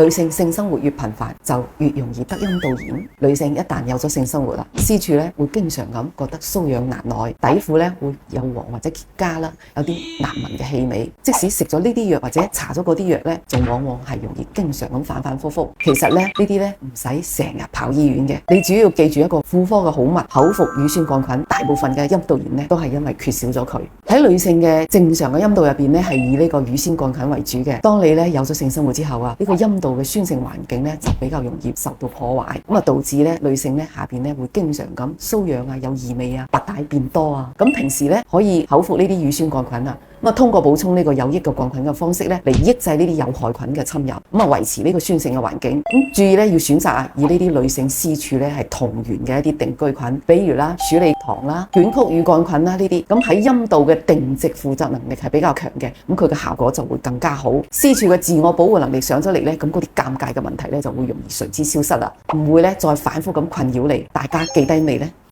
女性性生活越頻繁，就越容易得陰道炎。女性一旦有咗性生活啦，私處咧會經常咁覺得瘙癢難耐，底褲咧會有黃或者結痂啦，有啲難聞嘅氣味。即使食咗呢啲藥或者搽咗嗰啲藥咧，仲往往係容易經常咁反反复复。其實咧呢啲咧唔使成日跑醫院嘅，你主要記住一個婦科嘅好物，口服乳酸桿菌。大部分嘅陰道炎咧都係因為缺少咗佢。喺女性嘅正常嘅陰道入邊咧係以呢個乳酸桿菌為主嘅。當你咧有咗性生活之後啊，呢個陰道嘅酸性環境咧就比較容易受到破壞，咁啊導致咧女性咧下邊咧會經常咁瘙癢啊、有異味啊、白帶變多啊。咁平時咧可以口服呢啲乳酸桿菌啊，咁啊通過補充呢個有益嘅桿菌嘅方式咧嚟抑制呢啲有害菌嘅侵入，咁啊維持呢個酸性嘅環境。咁注意咧要選擇啊以呢啲女性私處咧係同源嘅一啲定居菌，比如啦鼠李糖啦、卷曲乳桿菌啦呢啲，咁喺陰道嘅定植腐殖能力係比較強嘅，咁佢嘅效果就會更加好。私處嘅自我保護能力上咗嚟咧，咁嗰啲尷尬嘅問題咧就會容易隨之消失啦，唔會咧再反覆咁困擾你。大家記低未呢？